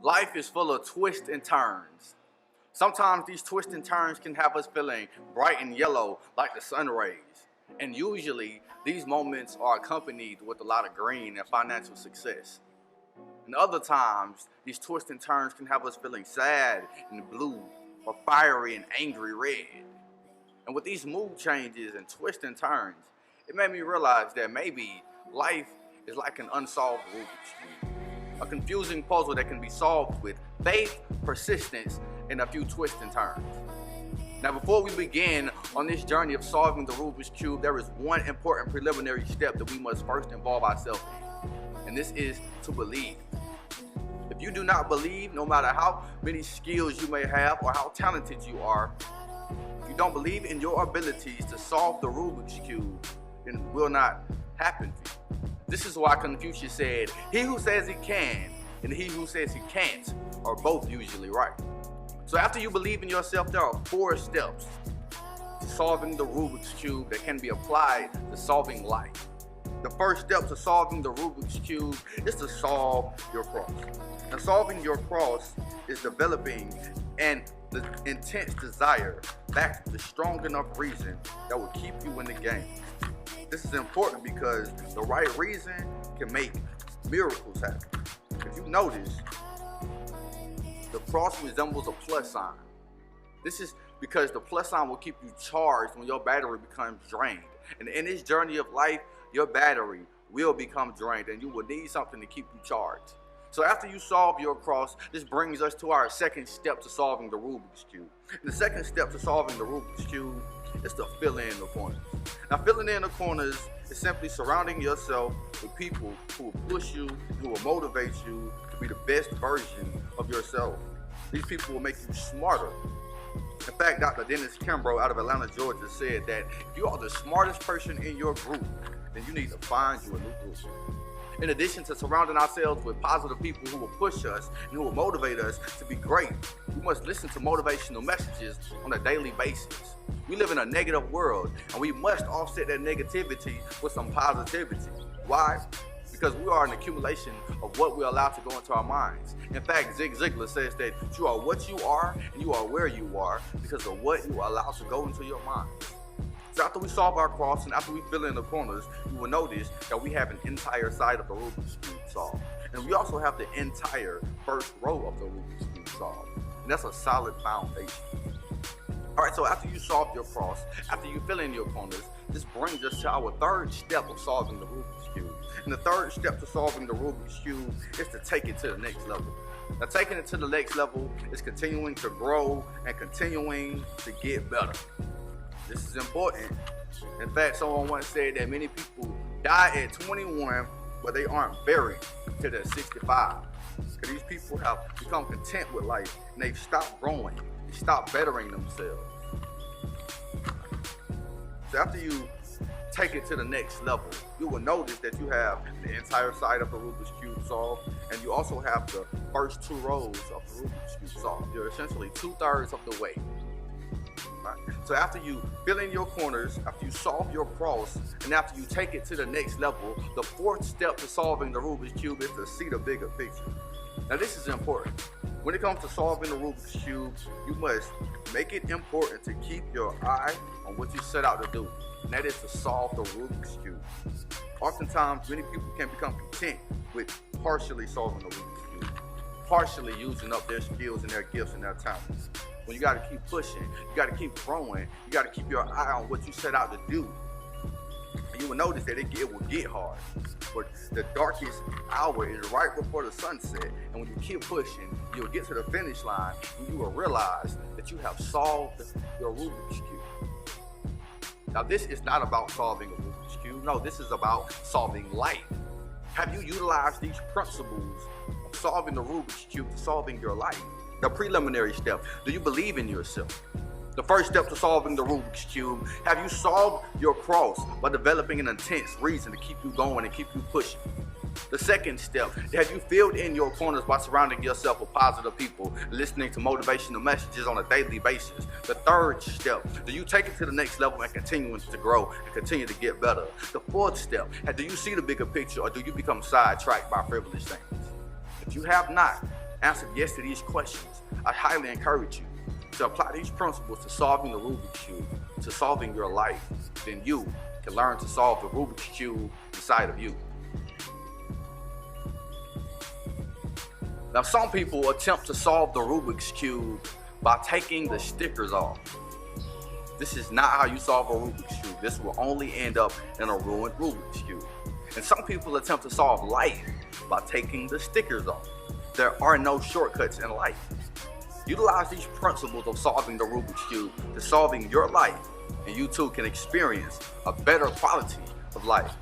Life is full of twists and turns. Sometimes these twists and turns can have us feeling bright and yellow like the sun rays. And usually these moments are accompanied with a lot of green and financial success. And other times, these twists and turns can have us feeling sad and blue or fiery and angry red. And with these mood changes and twists and turns, it made me realize that maybe life is like an unsolved Rubik's Cube. A confusing puzzle that can be solved with faith, persistence, and a few twists and turns. Now, before we begin on this journey of solving the Rubik's Cube, there is one important preliminary step that we must first involve ourselves in, and this is to believe. If you do not believe, no matter how many skills you may have or how talented you are, if you don't believe in your abilities to solve the Rubik's Cube, then it will not happen for you. This is why Confucius said, he who says he can and he who says he can't are both usually right. So after you believe in yourself, there are 4 steps to solving the Rubik's Cube that can be applied to solving life. The first step to solving the Rubik's Cube is to solve your cross. Now, solving your cross is developing an intense desire backed with a strong enough reason that will keep you in the game. This is important because the right reason can make miracles happen. If you notice, the cross resembles a plus sign. This is because the plus sign will keep you charged when your battery becomes drained. And in this journey of life, your battery will become drained and you will need something to keep you charged. So after you solve your cross, this brings us to our second step to solving the Rubik's Cube. And the second step to solving the Rubik's Cube is to fill in the corners. Now, filling in the corners is simply surrounding yourself with people who will push you, who will motivate you to be the best version of yourself. These people will make you smarter. In fact, Dr. Dennis Kimbrough out of Atlanta, Georgia said that if you are the smartest person in your group, then you need to find you a new group. In addition to surrounding ourselves with positive people who will push us and who will motivate us to be great, we must listen to motivational messages on a daily basis. We live in a negative world, and we must offset that negativity with some positivity. Why? Because we are an accumulation of what we allow to go into our minds. In fact, Zig Ziglar says that you are what you are and you are where you are because of what you allow to go into your mind. So after we solve our cross and after we fill in the corners, you will notice that we have an entire side of the Rubik's Cube solved. And we also have the entire first row of the Rubik's Cube solved. And that's a solid foundation. All right, so after you solve your cross, after you fill in your corners, this brings us to our third step of solving the Rubik's Cube. And the third step to solving the Rubik's Cube is to take it to the next level. Now, taking it to the next level is continuing to grow and continuing to get better. This is important. In fact, someone once said that many people die at 21, but they aren't buried until they're 65. Because these people have become content with life and they've stopped growing. They stopped bettering themselves. So after you take it to the next level, you will notice that you have the entire side of the Rubik's Cube solved, and you also have the first 2 rows of the Rubik's Cube solved. You're essentially 2/3 of the way. Right. So after you fill in your corners, after you solve your cross, and after you take it to the next level, the 4th step to solving the Rubik's Cube is to see the bigger picture. Now, this is important. When it comes to solving the Rubik's Cube, you must make it important to keep your eye on what you set out to do, and that is to solve the Rubik's Cube. Oftentimes, many people can become content with partially solving the Rubik's Cube, partially using up their skills and their gifts and their talents. When you got to keep pushing, you got to keep growing, you got to keep your eye on what you set out to do. And you will notice that it will get hard. But the darkest hour is right before the sunset. And when you keep pushing, you'll get to the finish line and you will realize that you have solved your Rubik's Cube. Now, this is not about solving a Rubik's Cube. No, this is about solving life. Have you utilized these principles of solving the Rubik's Cube to solving your life? The preliminary step, do you believe in yourself? The first step to solving the Rubik's Cube, have you solved your cross by developing an intense reason to keep you going and keep you pushing? The second step, have you filled in your corners by surrounding yourself with positive people, listening to motivational messages on a daily basis? The third step, do you take it to the next level and continuing to grow and continue to get better? The fourth step, do you see the bigger picture or do you become sidetracked by frivolous things? If you have not, answered yes to these questions, I highly encourage you to apply these principles to solving the Rubik's Cube, to solving your life. Then you can learn to solve the Rubik's Cube inside of you. Now, some people attempt to solve the Rubik's Cube by taking the stickers off. This is not how you solve a Rubik's Cube. This will only end up in a ruined Rubik's Cube. And some people attempt to solve life by taking the stickers off. There are no shortcuts in life. Utilize these principles of solving the Rubik's Cube to solving your life, and you too can experience a better quality of life.